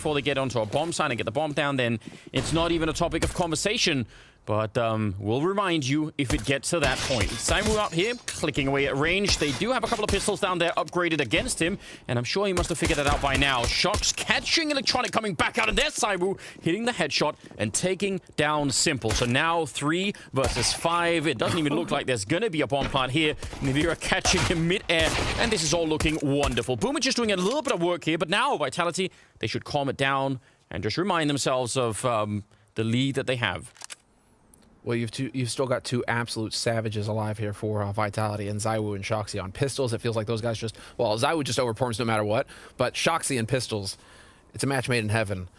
before they get onto a bomb site and get the bomb down, then it's not even a topic of conversation. But we'll remind you if it gets to that point. Zywoo up here, clicking away at range. They do have a couple of pistols down there upgraded against him, and I'm sure he must have figured it out by now. Shox catching Electronic coming back out, and there's Zywoo hitting the headshot and taking down Simple. So now 3 versus 5. It doesn't even look like there's going to be a bomb plant here. Navi catching him mid-air, and this is all looking wonderful. Boomer just doing a little bit of work here, but now Vitality, they should calm it down and just remind themselves of the lead that they have. Well, you've still got two absolute savages alive here for Vitality, and Zywoo and Shoxy on pistols. It feels like those guys just, well, Zywoo just overperforms no matter what, but Shoxy and pistols, it's a match made in heaven.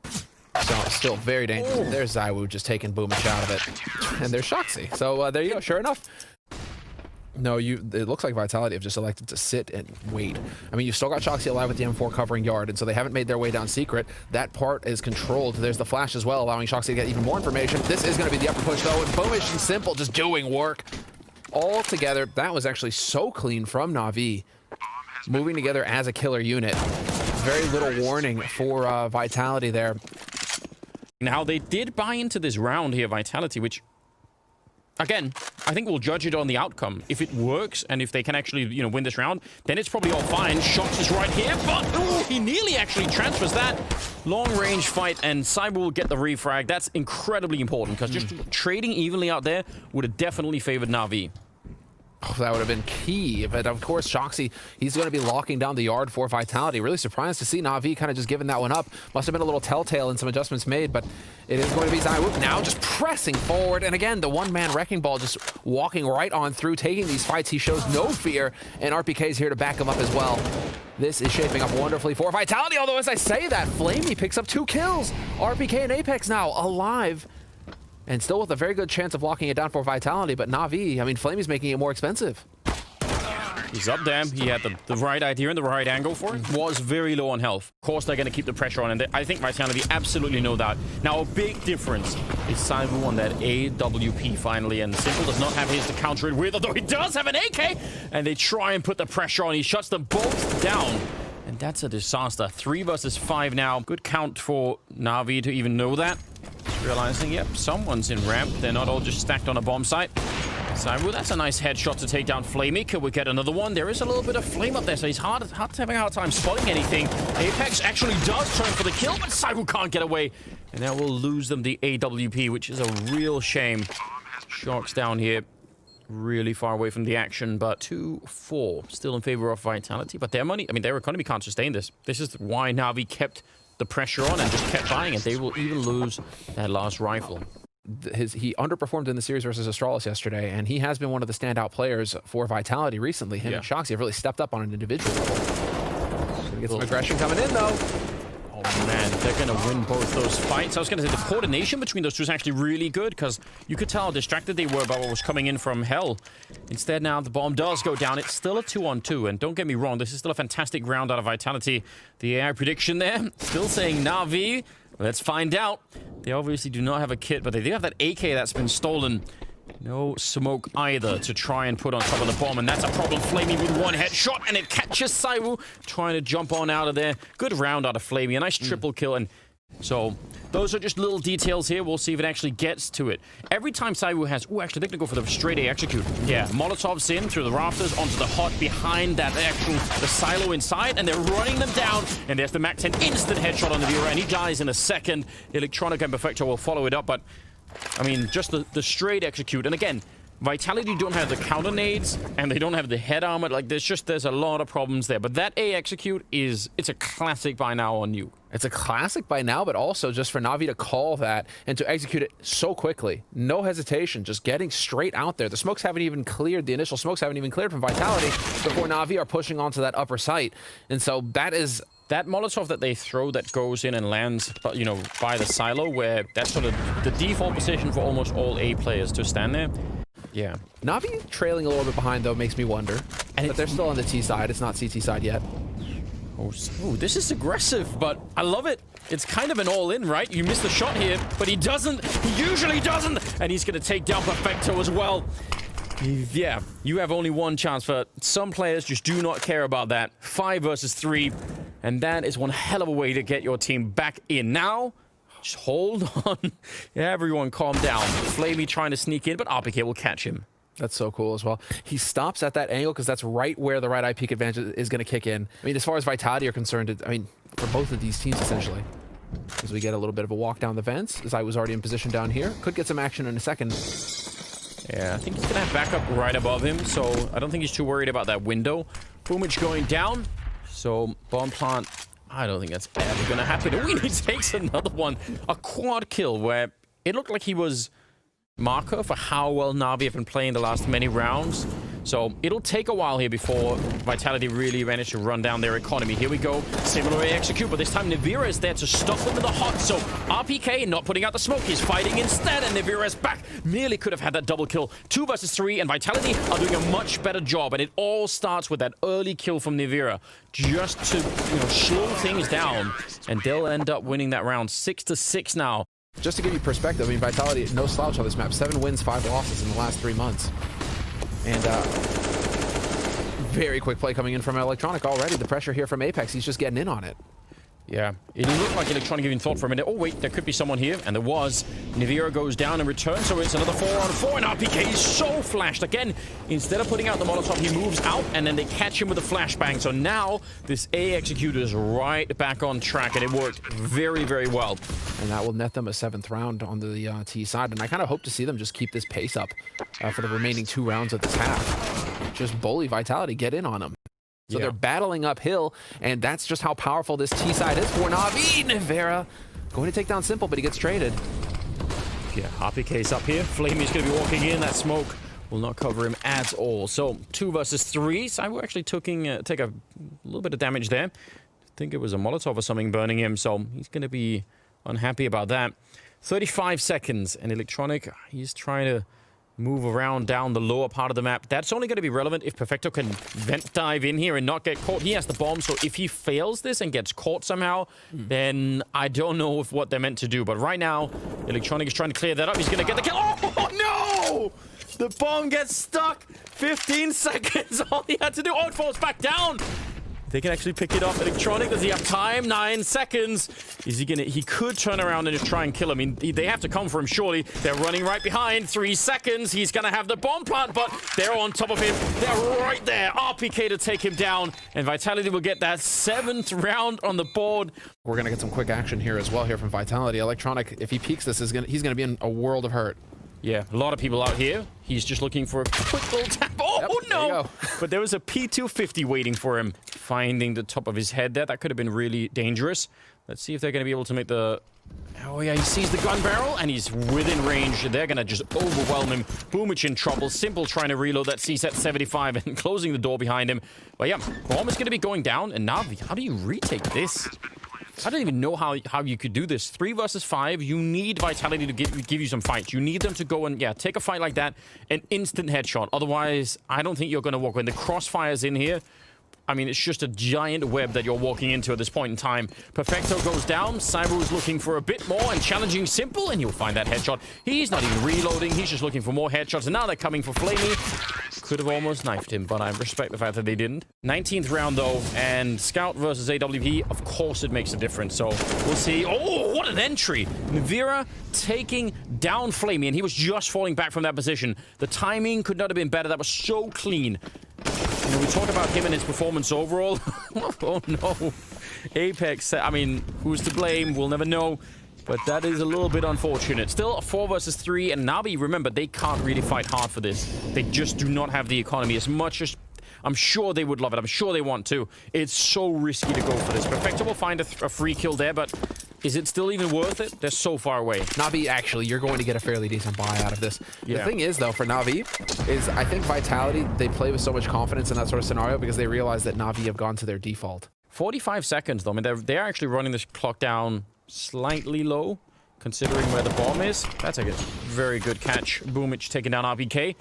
So still very dangerous. Oh. There's Zywoo just taking Boomich out of it, and there's Shoxy. So there you go. Sure enough. No, it looks like Vitality have just elected to sit and wait. I mean, you've still got Shoxy alive with the M4 covering yard, and so they haven't made their way down secret. That part is controlled. There's the flash as well, allowing Shoxy to get even more information. This is going to be the upper push, though, and Boomich and Simple just doing work. All together, that was actually so clean from Navi. Moving together as a killer unit. Very little warning for Vitality there. Now, they did buy into this round here, Vitality, which... Again, I think we'll judge it on the outcome. If it works and if they can actually, you know, win this round, then it's probably all fine. Shox is right here, but ooh, he nearly actually transfers that. Long-range fight, and Zywoo will get the refrag. That's incredibly important, because just trading evenly out there would have definitely favored Navi. Oh, that would have been key, but of course, Shoxy, he's going to be locking down the yard for Vitality. Really surprised to see Navi kind of just giving that one up. Must have been a little telltale and some adjustments made, but it is going to be Zywoo now just pressing forward. And again, the one-man wrecking ball just walking right on through, taking these fights. He shows no fear, and RPK is here to back him up as well. This is shaping up wonderfully for Vitality, although as I say that, Flamey picks up 2 kills. RPK and Apex now alive. And still with a very good chance of locking it down for Vitality, but Navi, I mean, Flamey's making it more expensive. He's up there. He had the right idea and the right angle for it. Was very low on health. Of course, they're going to keep the pressure on, and I think Vitality absolutely know that. Now, a big difference is Zywoo on that AWP finally, and Simple does not have his to counter it with, although he does have an AK, and they try and put the pressure on. He shuts them both down, and that's a disaster. 3 versus 5 now. Good count for Navi to even know that. Realizing, yep, someone's in ramp. They're not all just stacked on a bomb site. Zywoo, that's a nice headshot to take down Flamey. Could we get another one? There is a little bit of flame up there, so he's having a hard time spotting anything. Apex actually does turn for the kill, but Zywoo can't get away. And that will lose them the AWP, which is a real shame. Shox down here, really far away from the action, but 2-4 still in favor of Vitality. But their money, I mean, their economy can't sustain this. This is why Navi kept the pressure on and just kept buying it. They will even lose that last rifle. He underperformed in the series versus Astralis yesterday, and he has been one of the standout players for Vitality recently. Him and Shoxy have really stepped up on an individual level. Gonna get some aggression coming in, though. Oh, man, they're going to win both those fights. I was going to say the coordination between those two is actually really good, because you could tell how distracted they were about what was coming in from hell. Instead, now the bomb does go down. It's still a 2-on-2, and don't get me wrong, this is still a fantastic round out of Vitality. The AI prediction there, still saying Navi. Let's find out. They obviously do not have a kit, but they do have that AK that's been stolen. No smoke either to try and put on top of the bomb, and that's a problem. Flamey with one headshot, and it catches Zywoo trying to jump on out of there. Good round out of Flamey, a nice triple kill, and so those are just little details here. We'll see if it actually gets to it. Every time Zywoo has... Ooh, actually, they're going to go for the straight A execute. Yeah, Molotovs in through the rafters, onto the hot behind that the silo inside, and they're running them down, and there's the MAC-10 instant headshot on the viewer, and he dies in a second. Electronic and Perfecto will follow it up, but I mean, just the straight execute. And again, Vitality don't have the counter nades, and they don't have the head armor. Like, there's a lot of problems there. But that A execute it's a classic by now on you. It's a classic by now, but also just for Navi to call that and to execute it so quickly. No hesitation, just getting straight out there. The smokes haven't even cleared. The initial smokes haven't even cleared from Vitality before Navi are pushing onto that upper site. And so that is... That Molotov that they throw that goes in and lands, you know, by the silo, where that's sort of the default position for almost all A players to stand there. Yeah. Navi trailing a little bit behind, though, makes me wonder. But they're still on the T side. It's not CT side yet. Oh, this is aggressive, but I love it. It's kind of an all-in, right? You miss the shot here, but he doesn't. He usually doesn't. And he's going to take down Perfecto as well. Yeah, you have only one chance, but some players just do not care about that. 5 versus 3. And that is one hell of a way to get your team back in. Now, just hold on. Everyone calm down. Flamey trying to sneak in, but RPK will catch him. That's so cool as well. He stops at that angle because that's right where the right eye peek advantage is going to kick in. I mean, as far as Vitality are concerned, I mean, for both of these teams, essentially. As we get a little bit of a walk down the vents, as I was already in position down here. Could get some action in a second. Yeah, I think he's going to have backup right above him, so I don't think he's too worried about that window. Boomich going down, so bomb plant, I don't think that's ever going to happen. Oh, he takes another one. A quad kill where it looked like he was marker for how well Navi have been playing the last many rounds. So it'll take a while here before Vitality really manage to run down their economy. Here we go. Similar execute, but this time Navira is there to stop them in the hot. So RPK not putting out the smoke. He's fighting instead, and Navira is back. Merely could have had that double kill. 2 versus 3, and Vitality are doing a much better job. And it all starts with that early kill from Navira, just to slow things down. And they'll end up winning that round 6-6 now. Just to give you perspective, I mean, Vitality, no slouch on this map. 7 wins, 5 losses in the last 3 months. And very quick play coming in from Electronic already. The pressure here from Apex, he's just getting in on it. Yeah, it looked like Electronic even thought for a minute, oh wait, there could be someone here, and there was. Navira goes down in return, so it's another 4-on-4, and RPK is so flashed. Again, instead of putting out the Molotov, he moves out, and then they catch him with a flashbang. So now, this A executor is right back on track, and it worked very, very well. And that will net them a 7th round on the T side, and I kind of hope to see them just keep this pace up for the remaining 2 rounds of this half. Just bully Vitality, get in on them. So they're battling uphill, and that's just how powerful this T side is for Navi. Navira going to take down Simple, but he gets traded. Yeah, RPK's up here. Flamey's going to be walking in. That smoke will not cover him at all. So 2 versus 3. Zywoo actually take a little bit of damage there. I think it was a Molotov or something burning him, so he's going to be unhappy about that. 35 seconds, and Electronic, he's trying to move around down the lower part of the map. That's only going to be relevant if Perfecto can vent dive in here and not get caught. He has the bomb, so if he fails this and gets caught somehow, then I don't know what they're meant to do. But right now, Electronic is trying to clear that up. He's going to get the kill. Oh, no! The bomb gets stuck. 15 seconds. All he had to do. Oh, it falls back down. They can actually pick it up. Electronic, does he have time? 9 seconds. Is he gonna? He could turn around and just try and kill him. I mean, they have to come for him, surely. They're running right behind. 3 seconds. He's gonna have the bomb plant, but they're on top of him. They're right there. RPK to take him down, and Vitality will get that 7th round on the board. We're gonna get some quick action here as well here from Vitality. Electronic, if he peeks this, he's gonna be in a world of hurt. Yeah, a lot of people out here. He's just looking for a quick little tap. Oh, no! But there was a P250 waiting for him, finding the top of his head there. That could have been really dangerous. Let's see if they're going to be able to make the... Oh, yeah, he sees the gun barrel, and he's within range. They're going to just overwhelm him. Boomich in trouble. Simple trying to reload that CSET 75 and closing the door behind him. But yeah, bomb is going to be going down. And Navi, how do you retake this? I don't even know how you could do this. 3 versus 5, you need Vitality to give you some fights. You need them to go and, take a fight like that, an instant headshot. Otherwise, I don't think you're going to walk. When the crossfire's in here, I mean, it's just a giant web that you're walking into at this point in time. Perfecto goes down. Zywoo is looking for a bit more and challenging Simple, and you'll find that headshot. He's not even reloading. He's just looking for more headshots, and now they're coming for Flamey. Could have almost knifed him, but I respect the fact that they didn't. 19th round, though, and Scout versus AWP, of course it makes a difference, so we'll see. Oh, what an entry! Navira taking down Flamey, and he was just falling back from that position. The timing could not have been better. That was so clean. You know, we talked about him and his performance overall. Oh, no. Apex, I mean, who's to blame? We'll never know. But that is a little bit unfortunate. Still a 4 versus 3, and Navi, remember, they can't really fight hard for this. They just do not have the economy as much as... I'm sure they would love it. I'm sure they want to. It's so risky to go for this. Perfecto will find a free kill there, but is it still even worth it? They're so far away. Navi, actually, you're going to get a fairly decent buy out of this. Yeah. The thing is, though, for Navi, is I think Vitality, they play with so much confidence in that sort of scenario because they realize that Navi have gone to their default. 45 seconds, though. I mean, they're actually running this clock down slightly low, considering where the bomb is. That's a very good catch. Boomich taking down RPK.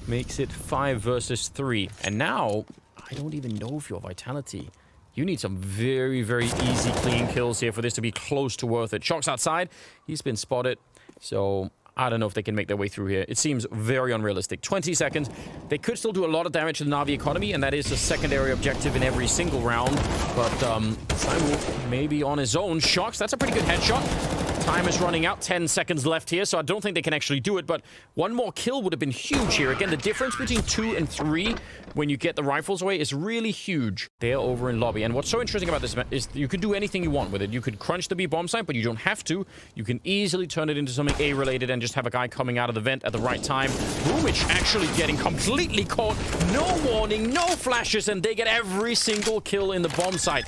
Makes it 5 versus 3. And now, I don't even know if you're Vitality. You need some very, very easy, clean kills here for this to be close to worth it. Shock's outside. He's been spotted. So I don't know if they can make their way through here. It seems very unrealistic. 20 seconds. They could still do a lot of damage to the Navi economy, and that is a secondary objective in every single round. But Zywoo maybe on his own. Shocks, that's a pretty good headshot. Time is running out. 10 seconds left here, so I don't think they can actually do it. But one more kill would have been huge here. Again, the difference between 2 and 3 when you get the rifles away is really huge. They're over in lobby. And what's so interesting about this is you can do anything you want with it. You could crunch the B bomb site, but you don't have to. You can easily turn it into something A-related and just have a guy coming out of the vent at the right time. Boomich actually getting completely caught. No warning, no flashes, and they get every single kill in the bomb site.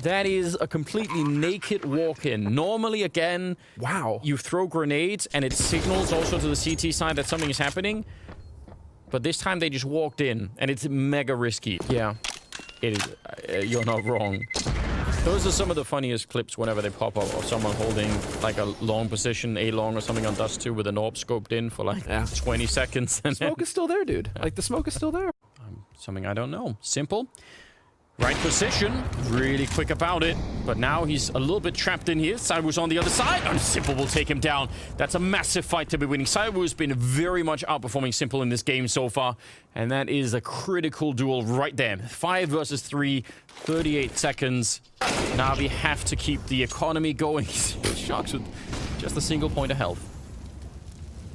That is a completely naked walk-in. Normally, again, wow, you throw grenades and it signals also to the CT side that something is happening. But this time they just walked in, and it's mega risky. Yeah, it is. You're not wrong. Those are some of the funniest clips whenever they pop up of someone holding like a long position, A-long or something on Dust 2 with an AWP scoped in for like 20 seconds. And smoke is still there, dude. Like, the smoke is still there. Something I don't know. Simple. Right position, really quick about it, but now he's a little bit trapped in here. Zywoo's on the other side, and Simple will take him down. That's a massive fight to be winning. Zywoo's been very much outperforming Simple in this game so far, and that is a critical duel right there. 5 versus 3, 38 seconds. Navi have to keep the economy going. Sharks with just a single point of health.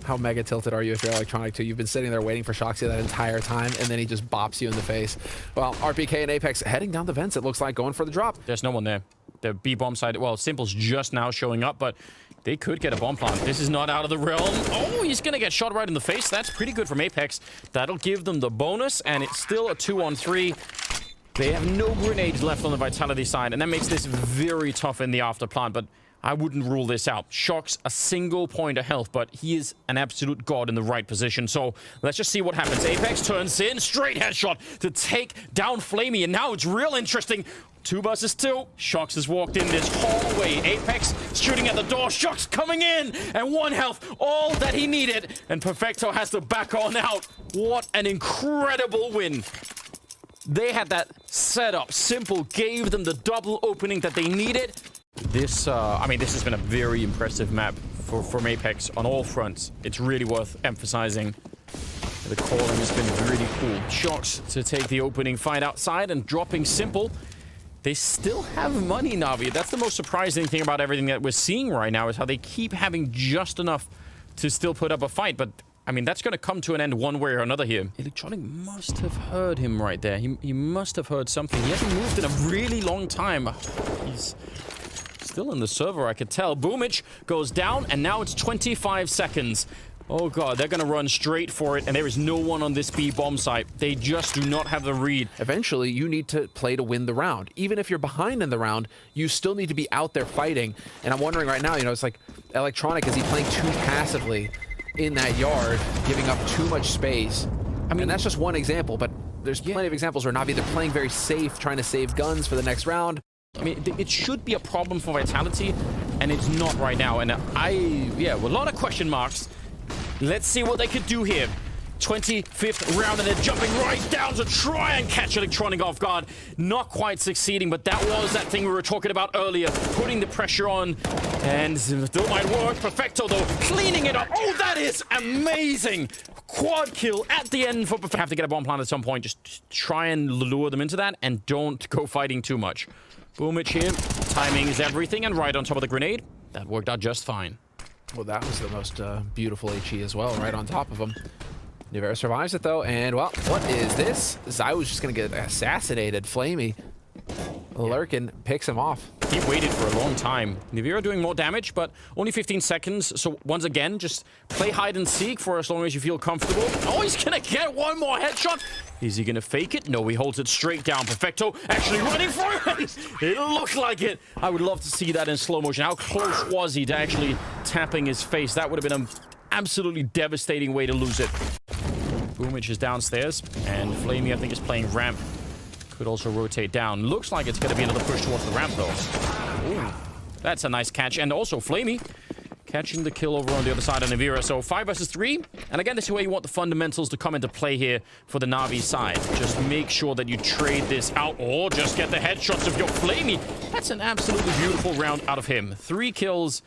How mega tilted are you if you're Electronic too? You've been sitting there waiting for Shoxy that entire time, and then he just bops you in the face. Well, RPK and Apex heading down the vents, it looks like, going for the drop. There's no one there. The B-bomb side, well, Simple's just now showing up, but they could get a bomb plant. This is not out of the realm. Oh, he's going to get shot right in the face. That's pretty good from Apex. That'll give them the bonus, and it's still a 2-on-3. They have no grenades left on the Vitality side, and that makes this very tough in the after plant, but I wouldn't rule this out. Shocks a single point of health, but he is an absolute god in the right position. So let's just see what happens. Apex turns in, straight headshot to take down Flamey, and now it's real interesting. 2 versus 2. Shocks has walked in this hallway. Apex shooting at the door. Shocks coming in, and 1 health, all that he needed. And Perfecto has to back on out. What an incredible win. They had that set up. Simple gave them the double opening that they needed. This, I mean, this has been a very impressive map from Apex on all fronts. It's really worth emphasizing. The calling has been really cool. Shocks to take the opening fight outside and dropping Simple. They still have money, Navi. That's the most surprising thing about everything that we're seeing right now, is how they keep having just enough to still put up a fight. But, I mean, that's going to come to an end one way or another here. Electronic must have heard him right there. He must have heard something. He hasn't moved in a really long time. He's still in the server, I could tell. Boomich goes down, and now it's 25 seconds. Oh god, they're gonna run straight for it, and there is no one on this B bomb site. They just do not have the read. Eventually, you need to play to win the round. Even if you're behind in the round, you still need to be out there fighting. And I'm wondering right now, you know, it's like, Electronic, is he playing too passively in that yard, giving up too much space? I mean, that's just one example, but there's plenty of examples where Navi, they're playing very safe, trying to save guns for the next round. I mean, it should be a problem for Vitality, and it's not right now. And yeah, with a lot of question marks. Let's see what they could do here. 25th round, and they're jumping right down to try and catch Electronic off guard. Not quite succeeding, but that was that thing we were talking about earlier. Putting the pressure on, and still might work. Perfecto, though, cleaning it up. Oh, that is amazing. Quad kill at the end for Perfecto. Have to get a bomb plant at some point. Just try and lure them into that, and don't go fighting too much. Boomich here. Timing is everything, and right on top of the grenade. That worked out just fine. Well, that was the most beautiful HE as well, right on top of him. Nivera survives it, though, and, well, what is this? Zywoo's just going to get assassinated. Flamey. Lurkin picks him off. He waited for a long time. Nivera doing more damage, but only 15 seconds. So once again, just play hide and seek for as long as you feel comfortable. Oh, he's gonna get one more headshot. Is he gonna fake it? No, he holds it straight down. Perfecto actually running for it. It looked like it. I would love to see that in slow motion. How close was he to actually tapping his face? That would have been an absolutely devastating way to lose it. Boomich is downstairs, and Flamey, I think, is playing ramp. Could also rotate down. Looks like it's going to be another push towards the ramp, though. Ooh, that's a nice catch. And also, Flamey catching the kill over on the other side of Navira. So 5 versus 3. And again, this is where you want the fundamentals to come into play here for the Navi side. Just make sure that you trade this out or just get the headshots of your Flamey. That's an absolutely beautiful round out of him. 3 kills,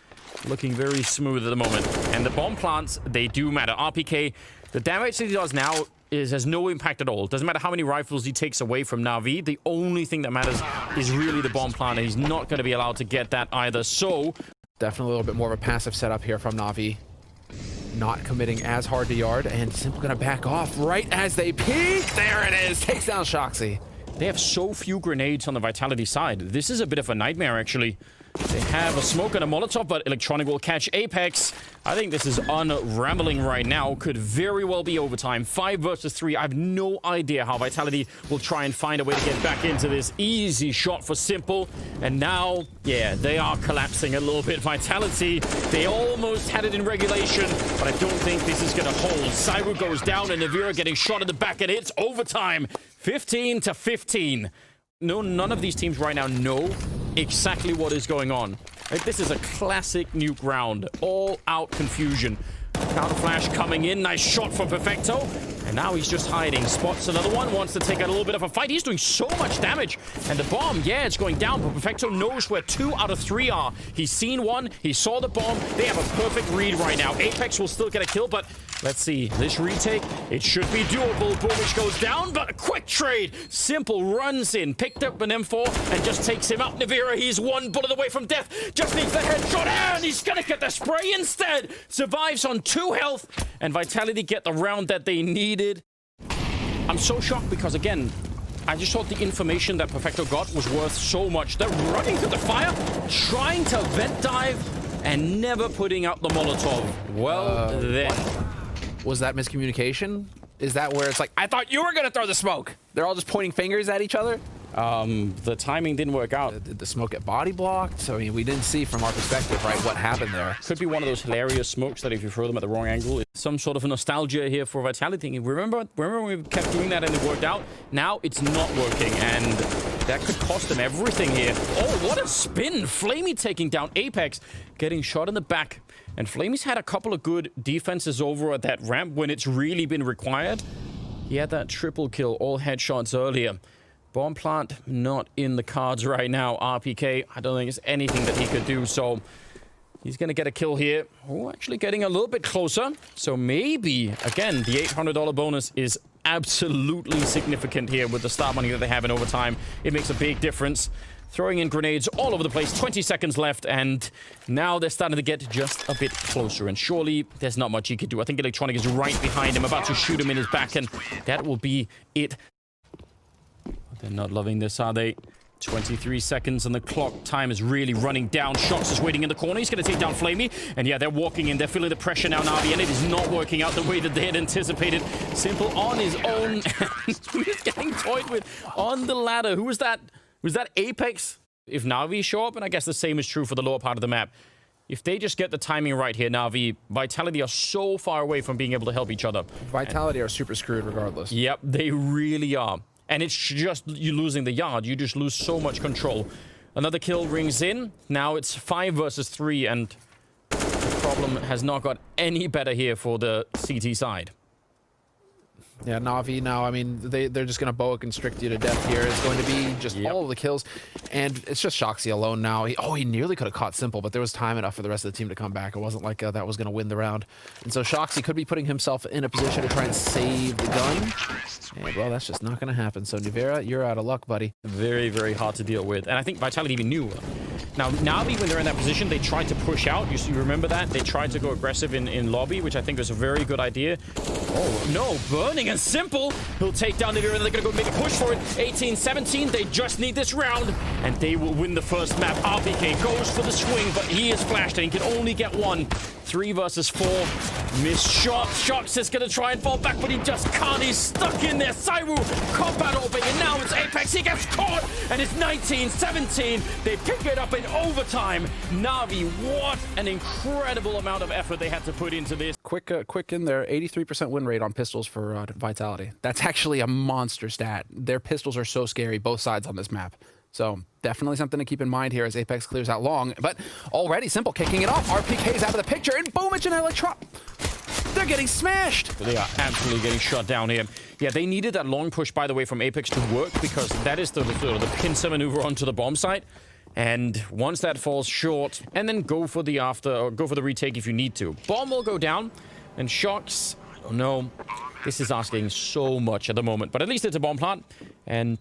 looking very smooth at the moment. And the bomb plants, they do matter. RPK, the damage that he does now has no impact at all. Doesn't matter how many rifles he takes away from Navi. The only thing that matters is really the bomb plant, and he's not going to be allowed to get that either. So definitely a little bit more of a passive setup here from Navi. Not committing as hard to yard, and simply going to back off right as they peek. There it is. Takes down Shoxy. They have so few grenades on the Vitality side. This is a bit of a nightmare, actually. They have a smoke and a Molotov, but Electronic will catch Apex. I think this is unraveling right now. Could very well be overtime. 5 versus 3. I have no idea how Vitality will try and find a way to get back into this. Easy shot for Simple. And now, yeah, they are collapsing a little bit. Vitality, they almost had it in regulation, but I don't think this is going to hold. Zywoo goes down, and Navira getting shot in the back, and it's overtime. 15 to 15. No, none of these teams right now know exactly what is going on. Right? This is a classic nuke round. All out confusion. Counter flash coming in. Nice shot from Perfecto. And now he's just hiding. Spots another one. Wants to take out a little bit of a fight. He's doing so much damage. And the bomb, yeah, it's going down. But Perfecto knows where 2 out of 3 are. He's seen one. He saw the bomb. They have a perfect read right now. Apex will still get a kill, but let's see. This retake, it should be doable. Boomich goes down, but a quick trade. Simple runs in. Picked up an M4 and just takes him out. Navira, he's 1 bullet away from death. Just needs the headshot, and he's going to get the spray instead. Survives on 2 health, and Vitality get the round that they needed. I'm so shocked because, again, I just thought the information that Perfecto got was worth so much. They're running through the fire, trying to vent dive, and never putting out the Molotov. Well, then. Was that miscommunication? Is that where it's like, I thought you were going to throw the smoke? They're all just pointing fingers at each other? The timing didn't work out. Did the smoke get body blocked? I mean, we didn't see from our perspective, right, what happened there. Could be one of those hilarious smokes that if you throw them at the wrong angle, it's some sort of a nostalgia here for Vitality. Remember when we kept doing that and it worked out? Now it's not working, and that could cost them everything here. Oh, what a spin! Flamey taking down Apex, getting shot in the back. And Flamey's had a couple of good defenses over at that ramp when it's really been required. He had that triple kill, all headshots earlier. Bomb plant not in the cards right now. RPK, I don't think there's anything that he could do, so he's going to get a kill here. Oh, actually getting a little bit closer. So maybe, again, the $800 bonus is absolutely significant here with the start money that they have in overtime. It makes a big difference. Throwing in grenades all over the place. 20 seconds left, and now they're starting to get just a bit closer. And surely there's not much he could do. I think Electronic is right behind him, about to shoot him in his back, and that will be it. They're not loving this, are they? 23 seconds, and the clock time is really running down. Shox is waiting in the corner. He's going to take down Flamey. And yeah, they're walking in. They're feeling the pressure now, Navi, and it is not working out the way that they had anticipated. Simple on his own. He's getting toyed with on the ladder. Who was that? Was that Apex? If Navi show up, and I guess the same is true for the lower part of the map. If they just get the timing right here, Navi, Vitality are so far away from being able to help each other. Vitality are super screwed regardless. Yep, they really are. And it's just you losing the yard. You just lose so much control. Another kill rings in. Now it's 5 versus 3, and the problem has not got any better here for the CT side. Yeah, Navi now, I mean, they're just going to boa constrict you to death here. It's going to be just all of the kills. And it's just Shoxy alone now. He nearly could have caught Simple, but there was time enough for the rest of the team to come back. It wasn't like that was going to win the round. And so Shoxy could be putting himself in a position to try and save the gun. And, well, that's just not going to happen. So, Navira, you're out of luck, buddy. Very, very hard to deal with. And I think Vitality even knew. Now, Navi, when they're in that position, they tried to push out. You remember that? They tried to go aggressive in lobby, which I think was a very good idea. Oh, no. Burning and Simple. He'll take down Navira, and they're going to go make a push for it. 18-17. They just need this round, and they will win the first map. RPK goes for the swing, but he is flashed, and he can only get 1. 3 versus 4. Missed shot. Shox is going to try and fall back, but he just can't. He's stuck in there. Zywoo, combat orbing, and now it's Apex. He gets caught, and it's 19-17. They pick it up in overtime. Navi, what an incredible amount of effort they had to put into this. Quick in there. 83% win rate on pistols for Vitality. That's actually a monster stat. Their pistols are so scary, both sides on this map. So definitely something to keep in mind here as Apex clears out long. But already Simple kicking it off. RPK's out of the picture, and Boomich and Electron, they're getting smashed. They are absolutely getting shut down here. Yeah, they needed that long push, by the way, from Apex to work, because that is the pincer maneuver onto the bomb site. And once that falls short, and then go for the retake if you need to. Bomb will go down, and Shocks, I don't know. This is asking so much at the moment, but at least it's a bomb plant. And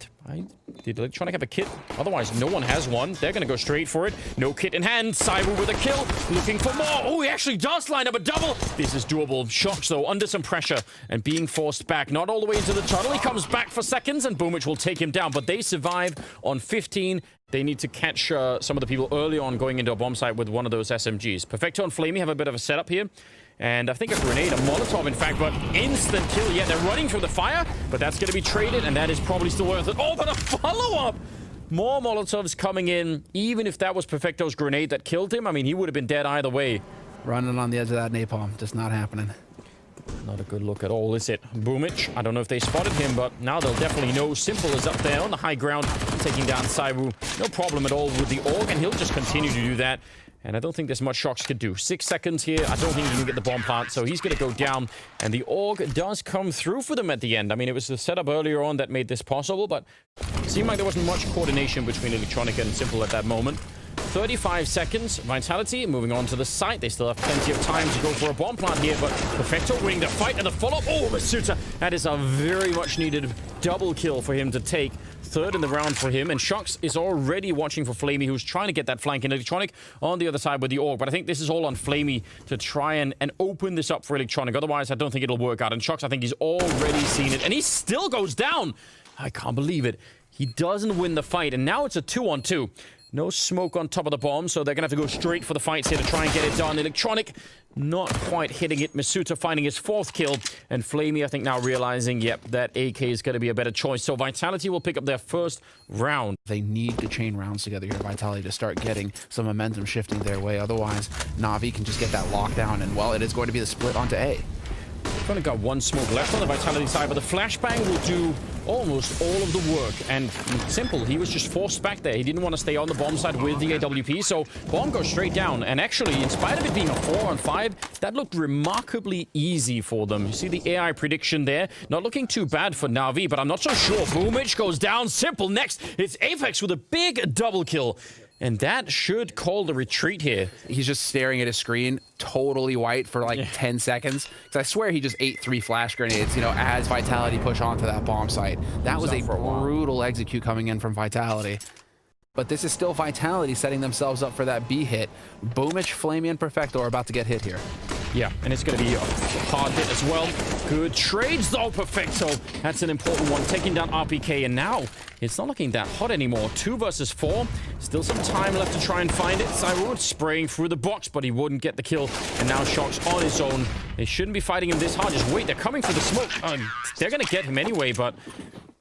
did Electronic have a kit? Otherwise, no one has one. They're going to go straight for it. No kit in hand. Zywoo with a kill. Looking for more. Oh, he actually does line up a double. This is doable. Shocks, though, under some pressure and being forced back. Not all the way into the tunnel. He comes back for seconds, and Boomich will take him down. But they survive on 15. They need to catch some of the people early on going into a bomb site with one of those SMGs. Perfecto and Flamey have a bit of a setup here. And I think a grenade, a Molotov, in fact, but instant kill. Yeah, they're running through the fire, but that's going to be traded, and that is probably still worth it. Oh, but a follow-up! More Molotovs coming in. Even if that was Perfecto's grenade that killed him, I mean, he would have been dead either way. Running on the edge of that napalm, just not happening. Not a good look at all, is it? Boomich, I don't know if they spotted him, but now they'll definitely know. Simple is up there on the high ground, taking down Zywoo. No problem at all with the AUG, and he'll just continue to do that. And I don't think there's much Shocks could do. 6 seconds here. I don't think he can get the bomb plant, so he's going to go down. And the AUG does come through for them at the end. I mean, it was the setup earlier on that made this possible, but it seemed like there wasn't much coordination between Electronic and Simple at that moment. 35 seconds. Vitality moving on to the site. They still have plenty of time to go for a bomb plant here, but Perfecto winning the fight and the follow-up. Oh, Masuta. That is a very much needed double kill for him to take. Third in the round for him, and Shocks is already watching for Flamey, who's trying to get that flank in. Electronic on the other side with the AUG, but I think this is all on Flamey to try and open this up for Electronic. Otherwise, I don't think it'll work out. And Shocks, I think he's already seen it, and he still goes down. I can't believe it. He doesn't win the fight, and now it's a 2-on-2. No smoke on top of the bomb, so they're going to have to go straight for the fights here to try and get it done. Electronic not quite hitting it. Masuta finding his 4th kill. And Flamey, I think, now realizing, yep, that AK is going to be a better choice. So Vitality will pick up their first round. They need to chain rounds together here, Vitality, to start getting some momentum shifting their way. Otherwise, Navi can just get that lockdown, and, well, it is going to be the split onto A. We've only got one smoke left on the Vitality side, but the flashbang will do almost all of the work. And Simple, he was just forced back there. He didn't want to stay on the bomb side with the AWP, so bomb goes straight down. And actually, in spite of it being a 4-on-5, that looked remarkably easy for them. You see the AI prediction there? Not looking too bad for Navi, but I'm not so sure. Boomich goes down. Simple next. It's Apex with a big double kill. And that should call the retreat here. He's just staring at his screen, totally white for like 10 seconds. Because I swear he just ate 3 flash grenades, you know, as Vitality push onto that bomb site. That was a brutal execute coming in from Vitality. But this is still Vitality setting themselves up for that B hit. Boomich, Flamey, and Perfecto are about to get hit here. Yeah, and it's going to be a hard hit as well. Good trades, though, Perfecto. That's an important one, taking down RPK. And now, it's not looking that hot anymore. 2 versus 4. Still some time left to try and find it. Zywoo spraying through the box, but he wouldn't get the kill. And now Shocks on his own. They shouldn't be fighting him this hard. Just wait, they're coming for the smoke. They're going to get him anyway, but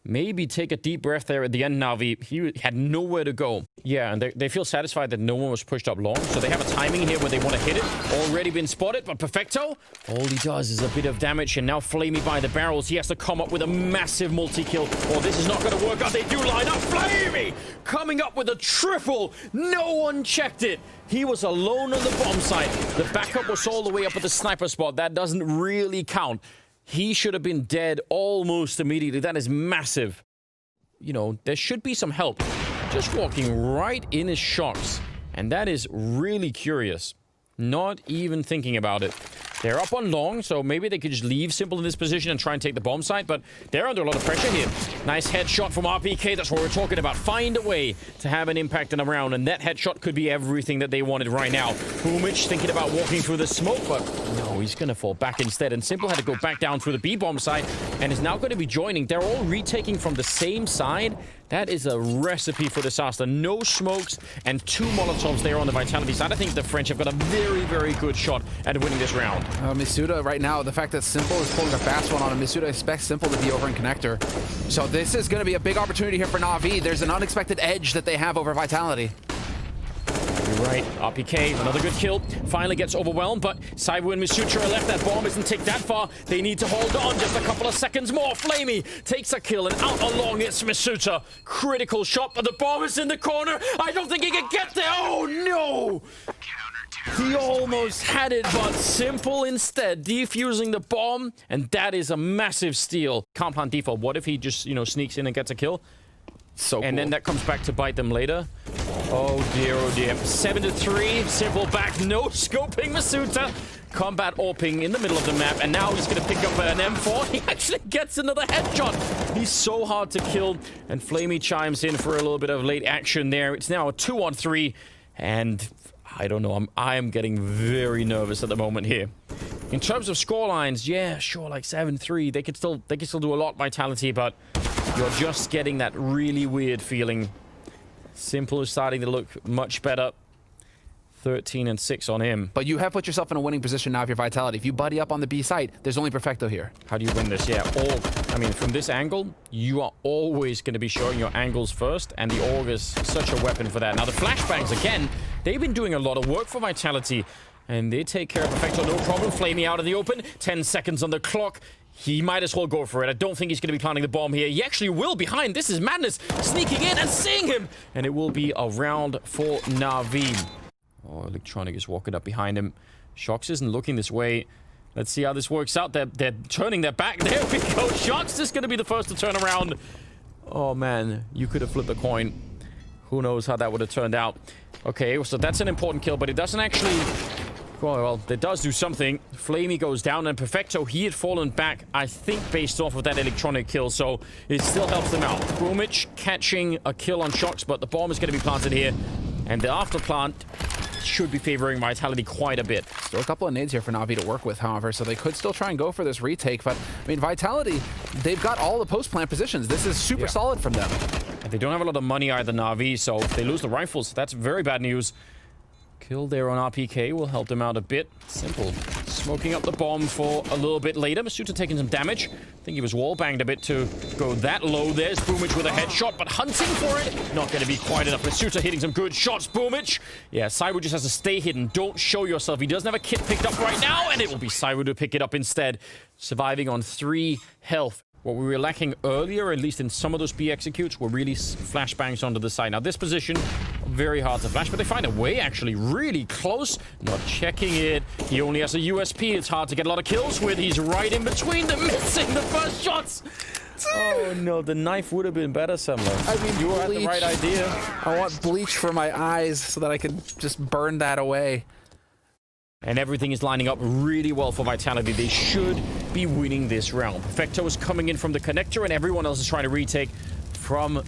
maybe take a deep breath there at the end, Navi. He had nowhere to go. Yeah, and they feel satisfied that no one was pushed up long, so they have a timing here where they want to hit it. Already been spotted, but Perfecto, all he does is a bit of damage, and now Flamey by the barrels. He has to come up with a massive multi-kill, or this is not going to work out. They do line up. Flamey coming up with a triple. No one checked it. He was alone on the bomb site. The backup was all the way up at the sniper spot. That doesn't really count. He should have been dead almost immediately. That is massive. You know, there should be some help. Just walking right in his Shocks. And that is really curious. Not even thinking about it. They're up on long, so maybe they could just leave Simple in this position and try and take the bomb site, but they're under a lot of pressure here. Nice headshot from RPK. That's what we're talking about. Find a way to have an impact in a round, and that headshot could be everything that they wanted right now. Boomich thinking about walking through the smoke, but no, he's going to fall back instead, and Simple had to go back down through the B-bomb side, and is now going to be joining. They're all retaking from the same side. That is a recipe for disaster. No smokes and 2 Molotovs there on the Vitality side. I think the French have got a very, very good shot at winning this round. Masuda right now, the fact that Simple is pulling a fast one on him, Masuda expects Simple to be over in connector. So this is going to be a big opportunity here for Navi. There's an unexpected edge that they have over Vitality. You're right. RPK, another good kill. Finally gets overwhelmed, but Zywoo and Masutra are left. That bomb isn't take that far. They need to hold on just a couple of seconds more. Flamey takes a kill, and out along it's Masutra. Critical shot, but the bomb is in the corner. I don't think he can get there. Oh, no! He almost had it, but S1MPLE instead defusing the bomb, and that is a massive steal. Can't plant default. What if he just, you know, sneaks in and gets a kill? So and cool. then that comes back to bite them later. Oh dear, oh dear. 7-3, S1MPLE back, no scoping Masutra. Combat AWPing in the middle of the map, and now he's going to pick up an M4. He actually gets another headshot. He's so hard to kill, and Flamey chimes in for a little bit of late action there. It's now a 2-on-3, and I don't know, I am getting very nervous at the moment here. In terms of scorelines, yeah, sure, like 7-3. They could still do a lot, Vitality, but you're just getting that really weird feeling. S1MPLE is starting to look much better. 13-6 on him. But you have put yourself in a winning position now if you're Vitality. If you buddy up on the B site, there's only Perfecto here. How do you win this? Yeah, I mean, from this angle, you are always going to be showing your angles first, and the AUG is such a weapon for that. Now, the flashbangs, again, they've been doing a lot of work for Vitality, and they take care of Perfecto, no problem. Flamey out in the open, 10 seconds on the clock. He might as well go for it. I don't think he's going to be planting the bomb here. He actually will behind. This is madness. Sneaking in and seeing him. And it will be a round for Navi. Oh, Electronic is walking up behind him. Shox isn't looking this way. Let's see how this works out. They're turning their back. There we go. Shox is going to be the first to turn around. Oh, man. You could have flipped a coin. Who knows how that would have turned out. Okay, so that's an important kill, but it doesn't actually... Well, it does do something. Flamey goes down, and Perfecto, he had fallen back, I think, based off of that Electronic kill, so it still helps them out. Boomich catching a kill on Shox, but the bomb is going to be planted here, and the after plant should be favoring Vitality quite a bit. Still a couple of nades here for Navi to work with, however, so they could still try and go for this retake, but, I mean, Vitality, they've got all the post-plant positions. This is super solid from them. And they don't have a lot of money either, Navi, so if they lose the rifles, that's very bad news. Kill there on RPK will help them out a bit. S1MPLE smoking up the bomb for a little bit later. Masutra taking some damage. I think he was wall banged a bit to go that low. There's Boomich with a headshot, but hunting for it. Not going to be quite enough. Masutra hitting some good shots. Boomich. Yeah, Zywoo just has to stay hidden. Don't show yourself. He doesn't have a kit picked up right now, and it will be Zywoo to pick it up instead. Surviving on 3 health. What we were lacking earlier, at least in some of those B executes, were really flashbangs onto the side. Now, this position, very hard to flash, but they find a way, actually, really close. Not checking it. He only has a USP. It's hard to get a lot of kills with. He's right in between them, missing the first shots. Oh, no, the knife would have been better, Semler. I mean, you had the right idea. I want bleach for my eyes so that I can just burn that away. And everything is lining up really well for Vitality. They should be winning this round. Perfecto is coming in from the connector, and everyone else is trying to retake from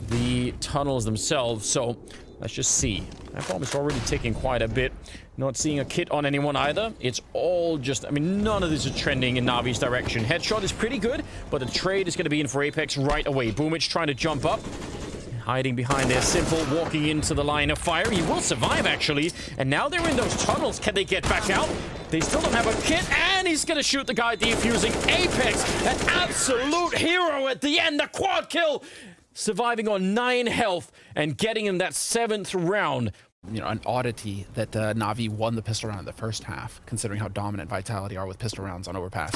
the tunnels themselves. So let's just see. That bomb is already ticking quite a bit. Not seeing a kit on anyone either. It's all just... I mean, none of this is trending in Navi's direction. Headshot is pretty good, but the trade is going to be in for Apex right away. Boomich trying to jump up. Hiding behind there, S1MPLE walking into the line of fire. He will survive, actually. And now they're in those tunnels. Can they get back out? They still don't have a kit, and he's going to shoot the guy defusing. Apex, an absolute hero at the end. The quad kill, surviving on 9 health and getting in that 7th round. You know, an oddity that Navi won the pistol round in the first half, considering how dominant Vitality are with pistol rounds on overpass.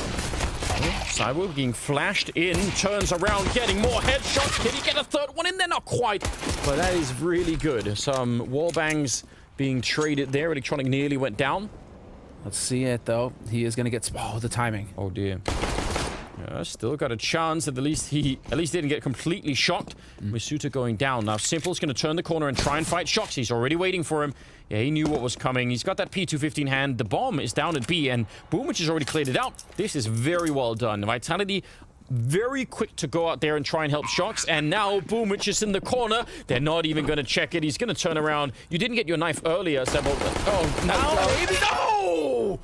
Zywoo being flashed in, turns around, getting more headshots. Can he get a third one in there? Not quite, but that is really good. Some wall bangs being traded there. Electronic nearly went down. Let's see it, though. He is going to get... Oh, the timing. Oh, dear. Yeah, still got a chance. At least he didn't get completely shocked. Masutra going down. Now, S1MPLE's going to turn the corner and try and fight Shox. He's already waiting for him. Yeah, he knew what was coming. He's got that P215 hand. The bomb is down at B, and Boomich has already cleared it out. This is very well done. Vitality very quick to go out there and try and help Shox, and now Boomich is in the corner. They're not even going to check it. He's going to turn around. You didn't get your knife earlier, Sebo. Oh, now maybe. No!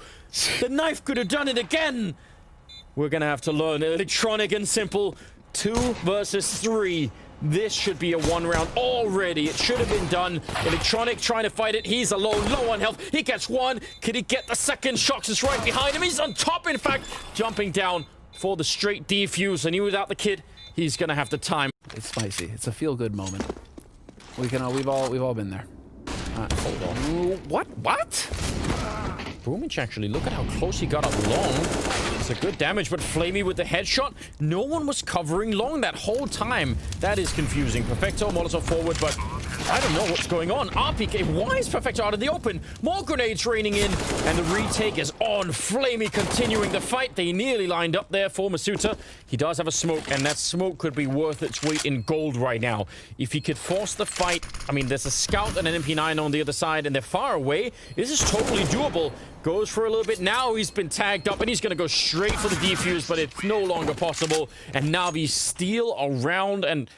The knife could have done it again. We're going to have to learn. Electronic and S1MPLE. 2 versus 3. This should be a 1 round already. It should have been done. Electronic trying to fight it. He's low on health. He gets 1. Could he get the second? Shox is right behind him. He's on top, in fact. Jumping down for the straight defuse. And he without the kit, he's going to have to time. It's spicy. It's a feel-good moment. We've all been there. Hold on. What? Boomich, actually, look at how close he got up long. It's a good damage, but Flamey with the headshot. No one was covering long that whole time. That is confusing. Perfecto, Molotov forward, but I don't know what's going on. RPK, why is Perfecto out in the open? More grenades raining in, and the retake is on. Flamey continuing the fight. They nearly lined up there for Masuta. He does have a smoke, and that smoke could be worth its weight in gold right now. If he could force the fight, I mean, there's a scout and an MP9 on the other side, and they're far away. This is totally doable. Goes for a little bit. Now he's been tagged up, and he's going to go straight for the defuse, but it's no longer possible. And Navi steal around, and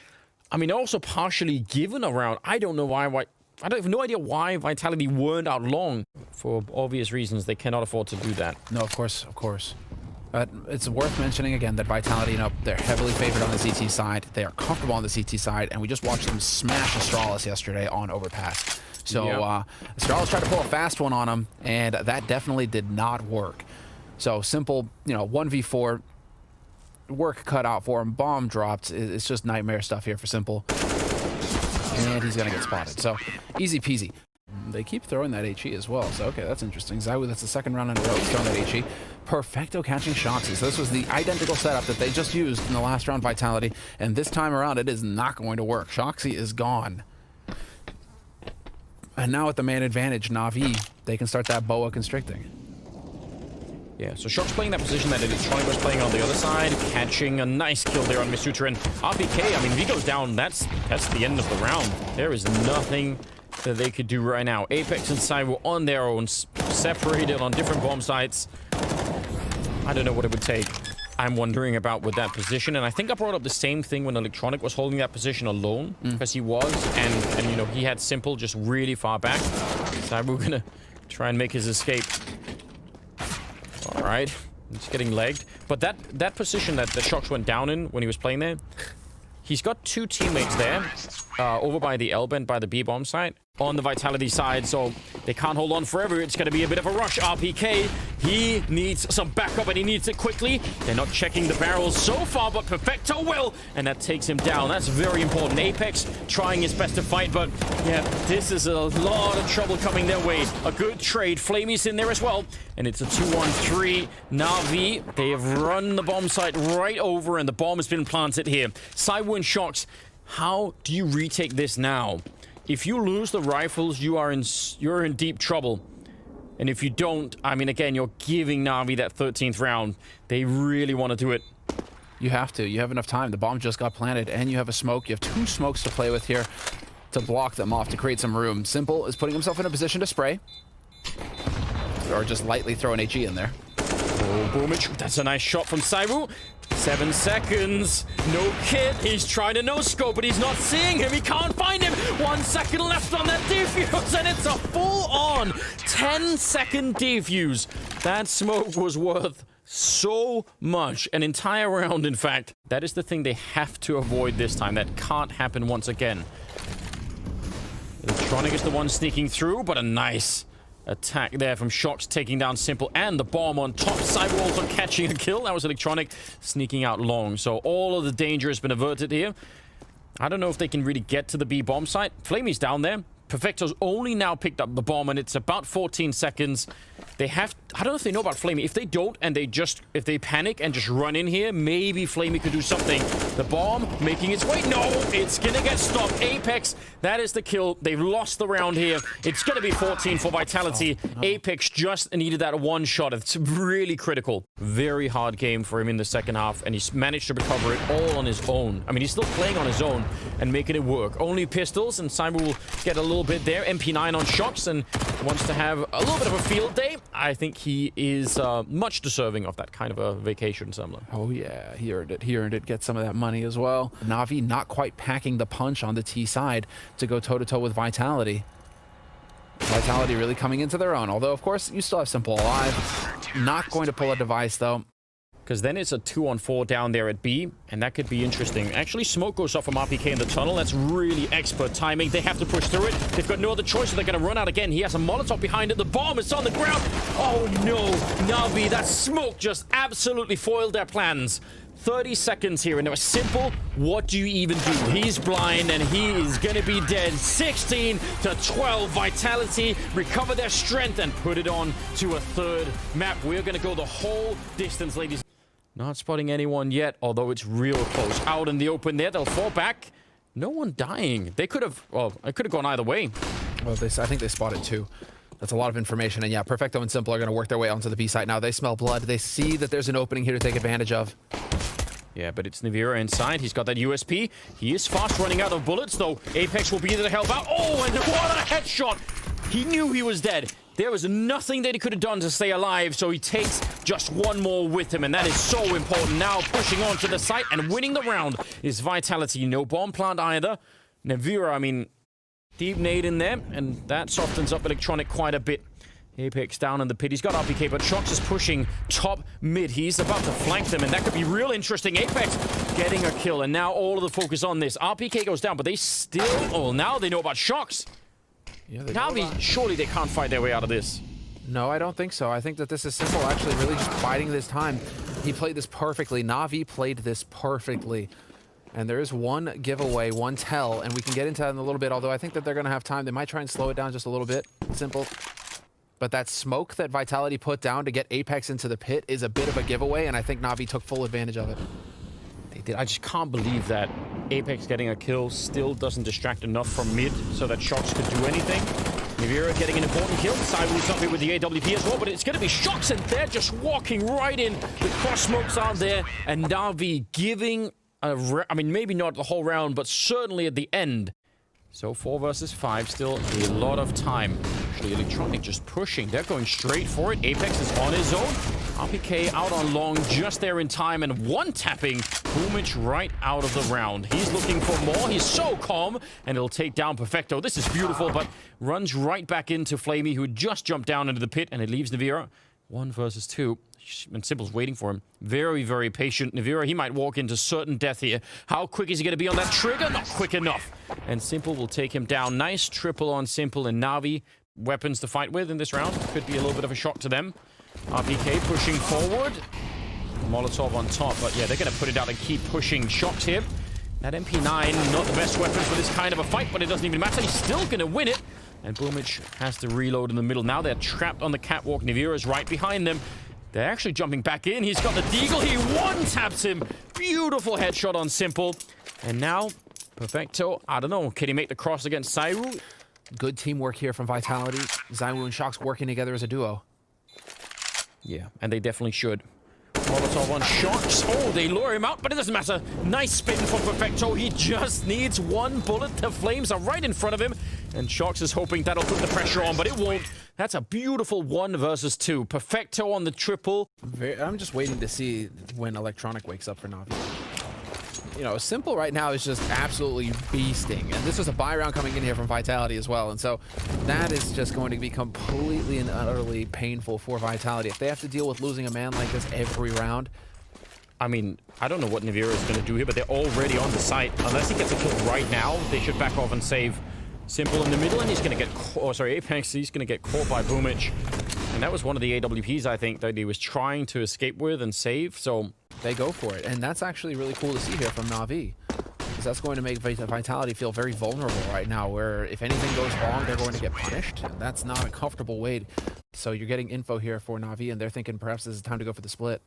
I mean, also partially given around. I don't know why. I have no idea why Vitality weren't out long. For obvious reasons, they cannot afford to do that. No, of course. It's worth mentioning again that Vitality, you know, they're heavily favored on the CT side. They are comfortable on the CT side, and we just watched them smash Astralis yesterday on Overpass. So Astralis tried to pull a fast one on him, and that definitely did not work. So simple, you know, 1v4, work cut out for him, bomb dropped. It's just nightmare stuff here for Simple. And he's going to get spotted. So easy peasy. They keep throwing that HE as well. So, okay, that's interesting. Zywoo, that's the second round in a row he's throwing that HE. Perfecto catching Shoxy. So this was the identical setup that they just used in the last round, Vitality. And this time around, it is not going to work. Shoxy is gone. And now with the man advantage, Navi, they can start that boa constricting. Yeah, so Shock's playing that position that Electronic was playing on the other side, catching a nice kill there on Masutra. And RPK, I mean, if he goes down, that's the end of the round. There is nothing that they could do right now. Apex and Zywoo on their own, separated on different bomb sites. I don't know what it would take. I'm wondering about with that position, and I think I brought up the same thing when Electronic was holding that position alone, because he was, and you know, he had Simple just really far back. Zywoo gonna try and make his escape. All right, it's getting legged, but that position that the Shox went down in when he was playing there, he's got two teammates there, over by the L bend by the B bomb site. On the Vitality side, so they can't hold on forever. It's going to be a bit of a rush. RPK, he needs some backup, and he needs it quickly. They're not checking the barrels so far, but Perfecto will, and that takes him down. That's very important. Apex trying his best to fight, but yeah, this is a lot of trouble coming their way. A good trade. Flamey's in there as well, and it's a 2-on-3. Navi, they have run the bomb site right over, and the bomb has been planted here. Zywoo and Shox, how do you retake this now? If you lose the rifles, you're in deep trouble. And if you don't, I mean, again, you're giving Navi that 13th round. They really want to do it. You have to. You have enough time. The bomb just got planted, and you have a smoke. You have two smokes to play with here to block them off, to create some room. Simple is putting himself in a position to spray. Or just lightly throw an HE in there. Oh, Boomich. That's a nice shot from Zywoo. 7 seconds. No kit. He's trying to no-scope, but he's not seeing him. He can't find him. 1 second left on that defuse, and it's a full-on 10-second defuse. That smoke was worth so much. An entire round, in fact. That is the thing they have to avoid this time. That can't happen once again. Electronic is the one sneaking through, but a nice attack there from Shox, taking down Simple and the bomb on top. Zywoo also catching a kill. That was Electronic sneaking out long. So all of the danger has been averted here. I don't know if they can really get to the B bomb site. Flamey's down there. Perfecto's only now picked up the bomb, and it's about 14 seconds. They have... I don't know if they know about Flamey. If they don't, and if they panic and just run in here, maybe Flamey could do something. The bomb making its way. No, it's gonna get stopped. Apex, that is the kill. They've lost the round here. It's gonna be 14 for Vitality. Oh, no. Apex just needed that one shot. It's really critical. Very hard game for him in the second half, and he's managed to recover it all on his own. I mean, he's still playing on his own and making it work. Only pistols, and Simon will get a little bit there. MP9 on Shox, and wants to have a little bit of a field day. I think he is much deserving of that kind of a vacation somewhere. Oh yeah, he earned it. He earned it. Get some of that money as well. Navi not quite packing the punch on the T side to go toe-to-toe with Vitality. Vitality really coming into their own. Although, of course, you still have Simple alive. Not going to pull a device, though. Because then it's a 2-on-4 down there at B, and that could be interesting. Actually, smoke goes off from RPK in the tunnel. That's really expert timing. They have to push through it. They've got no other choice, so they're going to run out again. He has a Molotov behind it. The bomb is on the ground. Oh, no. Navi, that smoke just absolutely foiled their plans. 30 seconds here, and it was simple. What do you even do? He's blind, and he is going to be dead. 16 to 12. Vitality recover their strength and put it on to a third map. We're going to go the whole distance, ladies. Not spotting anyone yet, although it's real close. Out in the open there, they'll fall back. No one dying. They could have, well, it could have gone either way. Well, I think they spotted two. That's a lot of information. And yeah, Perfecto and Simple are going to work their way onto the B site now. They smell blood. They see that there's an opening here to take advantage of. Yeah, but it's Navira inside. He's got that USP. He is fast running out of bullets, though. Apex will be there to help out. Oh, and what a headshot! He knew he was dead. There was nothing that he could have done to stay alive, so he takes just one more with him, and that is so important. Now pushing on to the site and winning the round is Vitality. No bomb plant either. Navira, I mean, deep nade in there, and that softens up Electronic quite a bit. Apex down in the pit. He's got RPK, but Shox is pushing top mid. He's about to flank them, and that could be real interesting. Apex getting a kill, and now all of the focus on this. RPK goes down, but they still... Oh, now they know about Shox. Yeah, Navi, surely they can't fight their way out of this. No, I don't think so. I think that this is Simple actually really just biding this time. He played this perfectly. Navi played this perfectly. And there is one giveaway, one tell, and we can get into that in a little bit, although I think that they're going to have time. They might try and slow it down just a little bit. Simple. But that smoke that Vitality put down to get Apex into the pit is a bit of a giveaway, and I think Navi took full advantage of it. They did. I just can't believe that Apex getting a kill still doesn't distract enough from mid so that Shox could do anything. Navira getting an important kill. Zywoo's up here with the AWP as well, but it's going to be Shox, and they're just walking right in. The cross smokes out there, and Navi giving I mean, maybe not the whole round, but certainly at the end. So 4 versus 5, still a lot of time. Actually, Electronic just pushing. They're going straight for it. Apex is on his own. RPK out on long, just there in time, and one tapping Boomich right out of the round. He's looking for more. He's so calm, and it'll take down Perfecto. This is beautiful, but runs right back into Flamey, who just jumped down into the pit, and it leaves Navira 1 versus 2. And Simple's waiting for him. Very, very patient. Navira, he might walk into certain death here. How quick is he going to be on that trigger? Not quick enough. And Simple will take him down. Nice triple on Simple and Navi. Weapons to fight with in this round. Could be a little bit of a shock to them. RPK pushing forward. Molotov on top. But yeah, they're going to put it out and keep pushing. Shox here. That MP9, not the best weapon for this kind of a fight, but it doesn't even matter. He's still going to win it. And Boomich has to reload in the middle. Now they're trapped on the catwalk. Navira's right behind them. They're actually jumping back in. He's got the deagle. He one-taps him. Beautiful headshot on Simple. And now, Perfecto, I don't know. Can he make the cross against Zywoo? Good teamwork here from Vitality. Zywoo and Shox working together as a duo. Yeah, and they definitely should. Molotov on Shox. Oh, they lure him out, but it doesn't matter. Nice spin for Perfecto. He just needs one bullet. The flames are right in front of him. And Shox is hoping that'll put the pressure on, but it won't. That's a beautiful 1 versus 2. Perfecto on the triple. I'm just waiting to see when Electronic wakes up for Navi. You know, Simple right now is just absolutely beasting. And this was a buy round coming in here from Vitality as well. And so that is just going to be completely and utterly painful for Vitality. If they have to deal with losing a man like this every round. I mean, I don't know what Navira is going to do here, but they're already on the site. Unless he gets a kill right now, they should back off and save Simple in the middle, and he's going to get... Oh, sorry, Apex, he's going to get caught by Boomich. And that was one of the AWPs, I think, that he was trying to escape with and save, so... They go for it, and that's actually really cool to see here from Navi. Because that's going to make Vitality feel very vulnerable right now, where if anything goes wrong, they're going to get punished. And that's not a comfortable way. So you're getting info here for Navi, and they're thinking perhaps this is time to go for the split.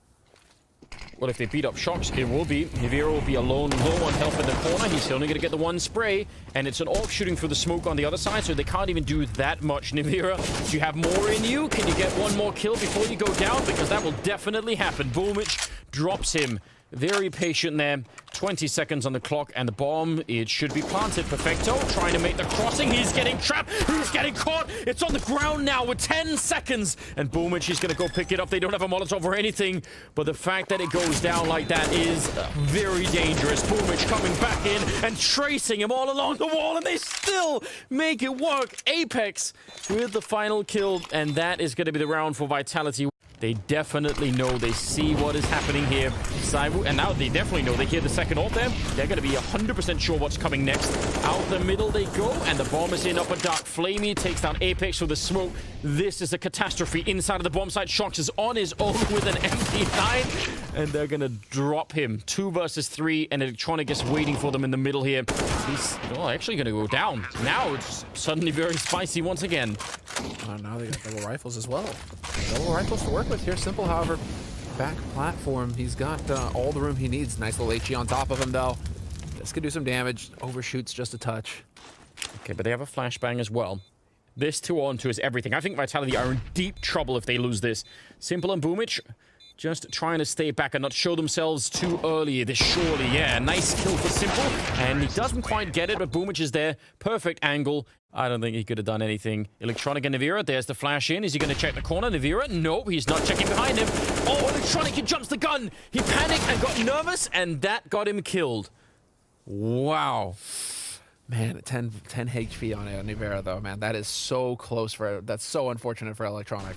Well, if they beat up Shox, it will be. Navira will be alone, low on health in the corner. He's only going to get the one spray, and it's an AWP shooting through the smoke on the other side, so they can't even do that much. Navira, do you have more in you? Can you get one more kill before you go down? Because that will definitely happen. Boomich drops him. Very patient there. 20 seconds on the clock, and the bomb, it should be planted. Perfecto trying to make the crossing. He's getting trapped. He's getting caught. It's on the ground now with 10 seconds. And Boomich is going to go pick it up. They don't have a Molotov or anything, but the fact that it goes down like that is very dangerous. Boomich coming back in and tracing him all along the wall, and they still make it work. Apex with the final kill, and that is going to be the round for Vitality. They definitely know. They see what is happening here. Zywoo, and now they definitely know. They hear the second ult there. They're going to be 100% sure what's coming next. Out the middle they go, and the bomb is in upper dark. Flamey takes down Apex with the smoke. This is a catastrophe inside of the bomb site. Shox is on his own with an MP9, and they're going to drop him. 2 versus 3, and Electronic is waiting for them in the middle here. He's actually going to go down. Now it's suddenly very spicy once again. Now they got double rifles as well. Double rifles to work with here. Simple, however, back platform. He's got all the room he needs. Nice little HE on top of him, though. This could do some damage. Overshoots just a touch. Okay, but they have a flashbang as well. This 2-on-2 is everything. I think Vitality are in deep trouble if they lose this. Simple and Boomich just trying to stay back and not show themselves too early. This surely, yeah, nice kill for Simple. And he doesn't quite get it, but Boomich is there. Perfect angle. I don't think he could have done anything. Electronic and Navira, there's the flash in. Is he going to check the corner? Navira? No, he's not checking behind him. Oh, Electronic, he jumps the gun. He panicked and got nervous, and that got him killed. Wow. Man, 10 HP on Navira, though, man. That is so close for... That's so unfortunate for Electronic.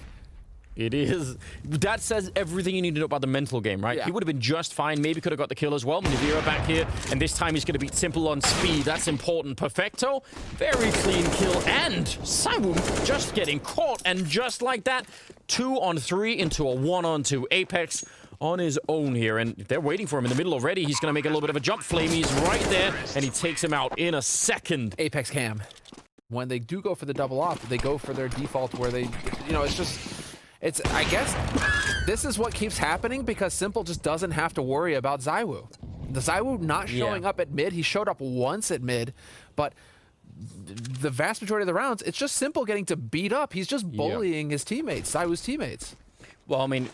It is. That says everything you need to know about the mental game, right? Yeah. He would have been just fine. Maybe could have got the kill as well. Navira back here, and this time he's going to beat Simple on speed. That's important. Perfecto. Very clean kill. And Zywoo just getting caught. And just like that, 2-on-3 into a 1-on-2. Apex on his own here, and they're waiting for him in the middle already. He's going to make a little bit of a jump. Flamey's right there, and he takes him out in a second. Apex cam. When they do go for the double off, they go for their default where they, you know, it's just... I guess this is what keeps happening because Simple just doesn't have to worry about Zywoo. The Zywoo not showing up at mid, he showed up once at mid, but the vast majority of the rounds, it's just Simple getting to beat up. He's just bullying his teammates, Zywoo's teammates. Well, I mean,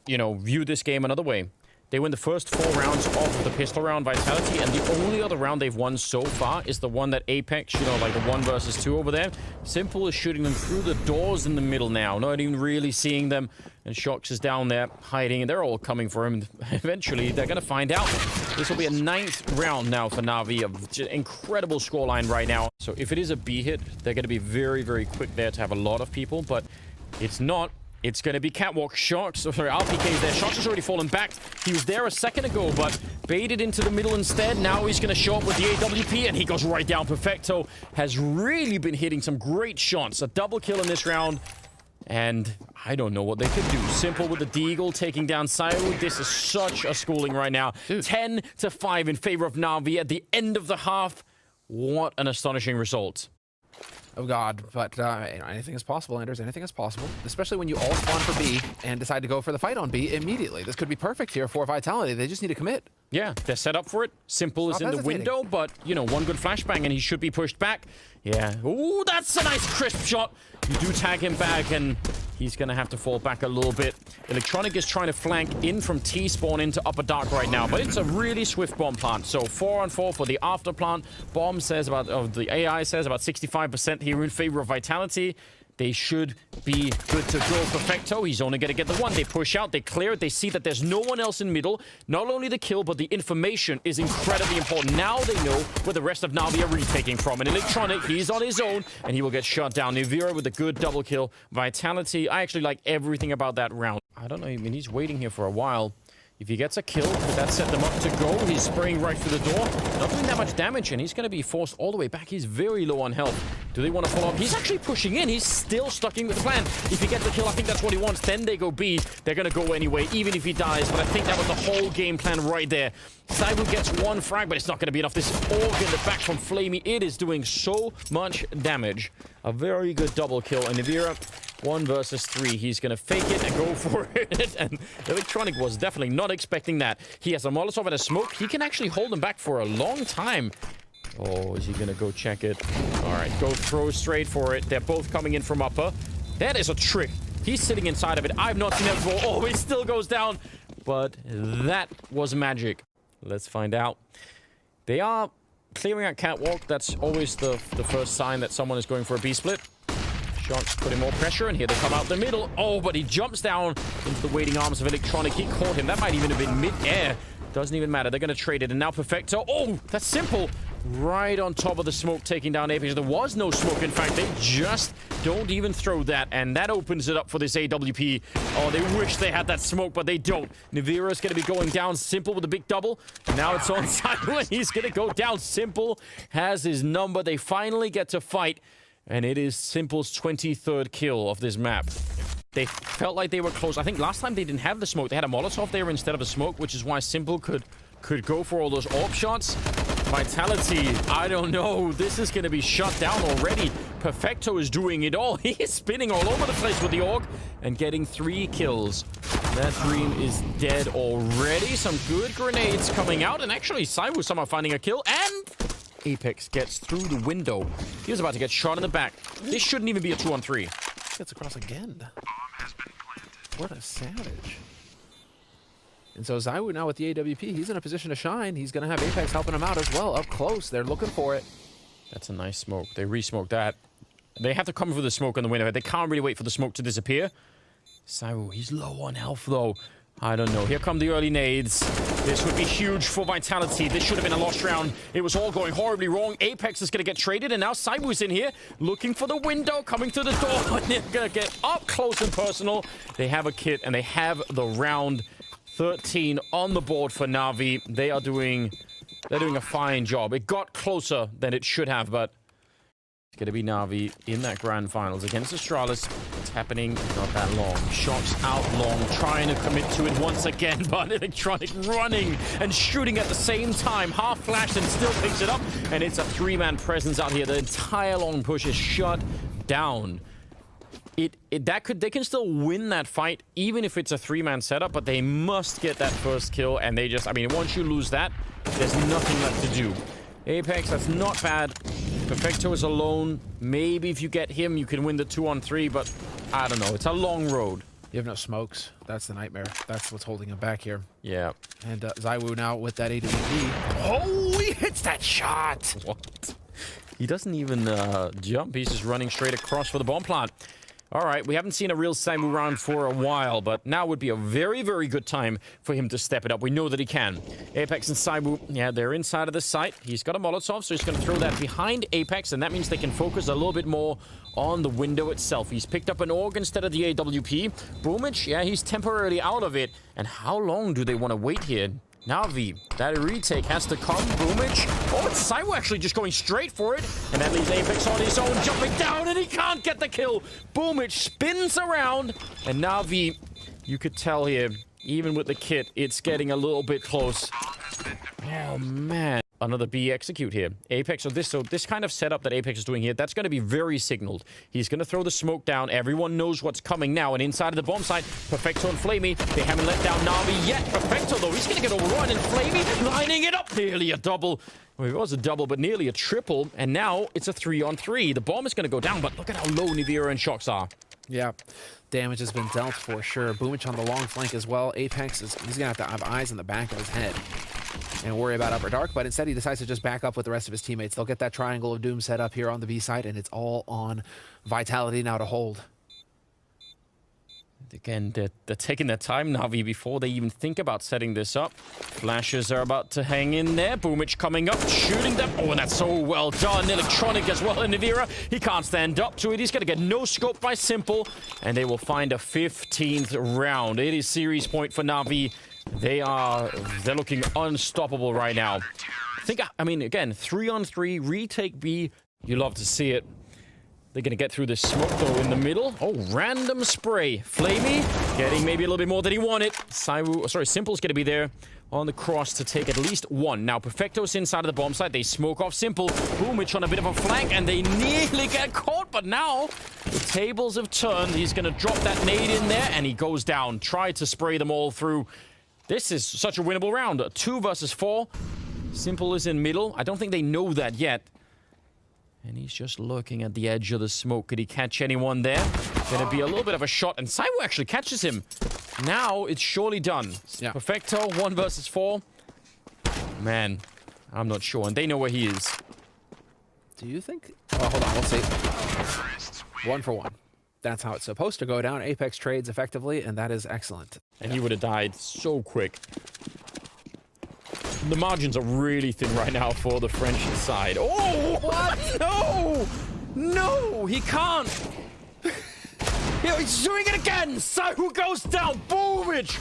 you know, view this game another way. They win the first 4 rounds of the pistol round Vitality, and the only other round they've won so far is the one that Apex, you know, like the 1 versus 2 over there. Simple is shooting them through the doors in the middle now, not even really seeing them. And Shox is down there hiding, and they're all coming for him. Eventually, they're going to find out. This will be a 9th round now for Navi, an incredible scoreline right now. So if it is a B hit, they're going to be very, very quick there to have a lot of people, but it's not. It's going to be Catwalk. Shox, sorry, RPK's there. Shox has already fallen back. He was there a second ago, but baited into the middle instead. Now he's going to show up with the AWP, and he goes right down. Perfecto has really been hitting some great shots. A double kill in this round, and I don't know what they could do. Simple with the Deagle taking down Zywoo. This is such a schooling right now. 10-5 in favor of Navi at the end of the half. What an astonishing result. Oh God, but anything is possible, Anders. Anything is possible, especially when you all spawn for B and decide to go for the fight on B immediately. This could be perfect here for Vitality. They just need to commit. Yeah, they're set up for it. Simple is in the window, but, you know, 1 good flashbang and he should be pushed back. Yeah. Ooh, that's a nice crisp shot. You do tag him back, and he's going to have to fall back a little bit. Electronic is trying to flank in from T-spawn into Upper Dark right now, but it's a really swift bomb plant. So 4-on-4 for the after plant. Bomb says about, the AI says about 65% here in favor of Vitality. They should be good to go. Perfecto, he's only going to get the 1. They push out, they clear it, they see that there's no one else in middle. Not only the kill, but the information is incredibly important. Now they know where the rest of Navi are retaking from. And Electronic, he's on his own, and he will get shut down. Navira with a good double kill. Vitality, I actually like everything about that round. I don't know, I mean, he's waiting here for a while. If he gets a kill, that set them up to go. He's spraying right through the door. Not doing that much damage, and he's going to be forced all the way back. He's very low on health. Do they want to follow up? He's actually pushing in. He's still sticking with the plan. If he gets the kill, I think that's what he wants. Then they go B. They're going to go anyway, even if he dies. But I think that was the whole game plan right there. Zywoo gets 1 frag, but it's not going to be enough. This org in the back from Flamey, it is doing so much damage. A very good double kill. And Navira, 1 versus 3. He's going to fake it and go for it. And Electronic was definitely not expecting that. He has a Molotov and a smoke. He can actually hold them back for a long time. Oh, is he going to go check it? All right, go throw straight for it. They're both coming in from upper. That is a trick. He's sitting inside of it. I've not seen that before. Oh, he still goes down. But that was magic. Let's find out. They are clearing out Catwalk. That's always the first sign that someone is going for a B-split. Shots putting more pressure, and here they come out the middle. Oh, but he jumps down into the waiting arms of Electronic. He caught him. That might even have been mid-air. Doesn't even matter. They're going to trade it, and now Perfecto. Oh, that's Simple. Right on top of the smoke, taking down Apex. There was no smoke. In fact, they just don't even throw that, and that opens it up for this AWP. Oh, they wish they had that smoke, but they don't. Navira's going to be going down. Simple with a big double. Now it's on Zywoo, and he's going to go down. Simple has his number. They finally get to fight, and it is Simple's 23rd kill of this map. They felt like they were close. I think last time they didn't have the smoke. They had a Molotov there instead of a smoke, which is why Simple could go for all those AWP shots. Vitality, I don't know. This is going to be shut down already. Perfecto is doing it all. He is spinning all over the place with the AUG and getting 3 kills. That dream is dead already. Some good grenades coming out. And actually, Zywoo somehow finding a kill. And Apex gets through the window. He was about to get shot in the back. This shouldn't even be a 2-on-3. Gets across again. What a savage. And so Zywoo now with the AWP, he's in a position to shine. He's going to have Apex helping him out as well. Up close, they're looking for it. That's a nice smoke. They re-smoked that. They have to come for the smoke on the window. They can't really wait for the smoke to disappear. Zywoo, he's low on health though. I don't know. Here come the early nades. This would be huge for Vitality. This should have been a lost round. It was all going horribly wrong. Apex is going to get traded, and now Zywoo's in here looking for the window, coming through the door. They're going to get up close and personal. They have a kit, and they have the round 13 on the board for Navi. They're doing a fine job. It got closer than it should have, but it's going to be Navi in that grand finals against Astralis. It's happening not that long. Shots out long, trying to commit to it once again, but Electronic running and shooting at the same time. Half flashed and still picks it up, and it's a 3-man presence out here. The entire long push is shut down. They can still win that fight, even if it's a 3-man setup, but they must get that first kill, and they just, I mean, once you lose that, there's nothing left to do. Apex, that's not bad. Perfecto is alone. Maybe if you get him, you can win the 2-on-3, but I don't know. It's a long road. You have no smokes. That's the nightmare. That's what's holding him back here. Yeah. And Zywoo now with that AWP. Oh, he hits that shot! What? He doesn't even jump. He's just running straight across for the bomb plant. All right, we haven't seen a real Zywoo round for a while, but now would be a very, very good time for him to step it up. We know that he can. Apex and Zywoo, yeah, they're inside of the site. He's got a Molotov, so he's going to throw that behind Apex, and that means they can focus a little bit more on the window itself. He's picked up an AUG instead of the AWP. Boomich, yeah, he's temporarily out of it. And how long do they want to wait here? Navi, that retake has to come. Boomich. Oh, it's Zywoo actually just going straight for it. And that leaves Apex on his own, jumping down, and he can't get the kill. Boomich spins around. And Navi, you could tell here, even with the kit, it's getting a little bit close. Oh, man. Another B execute here. Apex, so this kind of setup that Apex is doing here, that's going to be very signaled. He's going to throw the smoke down. Everyone knows what's coming now. And inside of the bomb site, Perfecto and Flamey, they haven't let down Navi yet. Perfecto, though, he's going to get overrun, and Flamey lining it up. Nearly a double. Well, it was a double, but nearly a triple. And now it's a 3-on-3. The bomb is going to go down, but look at how low Nivira and Shocks are. Yeah, damage has been dealt for sure. Boomich on the long flank as well. Apex, he's going to have eyes in the back of his head and worry about Upper Dark, but instead he decides to just back up with the rest of his teammates. They'll get that Triangle of Doom set up here on the B side, and it's all on Vitality now to hold. Again, they're taking their time, Navi, before they even think about setting this up. Flashes are about to hang in there. Boomich coming up, shooting them. Oh, and that's so well done. Electronic as well. And Nivira, he can't stand up to it. He's going to get no scope by Simple, and they will find a 15th round. It is series point for Navi. They're looking unstoppable right now. I mean, again, 3-on-3, retake B. You love to see it. They're going to get through this smoke, though, in the middle. Oh, random spray. Flamey getting maybe a little bit more than he wanted. Simple's going to be there on the cross to take at least one. Now, Perfecto's inside of the bomb site. They smoke off Simple. Boomich on a bit of a flank, and they nearly get caught. But now, the tables have turned. He's going to drop that nade in there, and he goes down. Tried to spray them all through. This is such a winnable round. 2 versus 4. Simple is in middle. I don't think they know that yet. And he's just looking at the edge of the smoke. Could he catch anyone there? Gonna be a little bit of a shot, and Zywoo actually catches him. Now it's surely done. Yeah. Perfecto, 1 versus 4. Man, I'm not sure, and they know where he is. Do you think? Oh, hold on, we'll see. 1 for 1. That's how it's supposed to go down. Apex trades effectively, and that is excellent. And he would have died so quick. The margins are really thin right now for the French side. Oh, what? No! No, he can't! He's doing it again! Zywoo goes down! Boomich!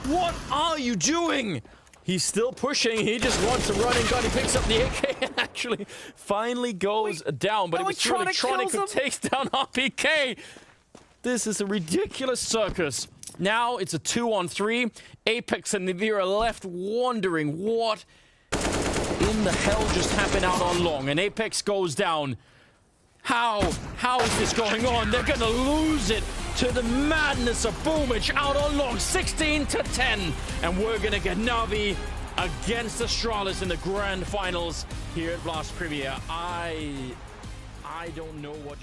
What are you doing? He's still pushing. He just wants to run and gun. He picks up the AK and actually finally goes down. But it was Electronic who takes down RPK. This is a ridiculous circus. Now it's a 2-on-3. Apex and Navi are left wondering what in the hell just happened out on long. And Apex goes down. How is this going on? They're gonna lose it to the madness of Boomich out on long, 16-10. And we're gonna get Navi against Astralis in the grand finals here at Blast Premier. I don't know what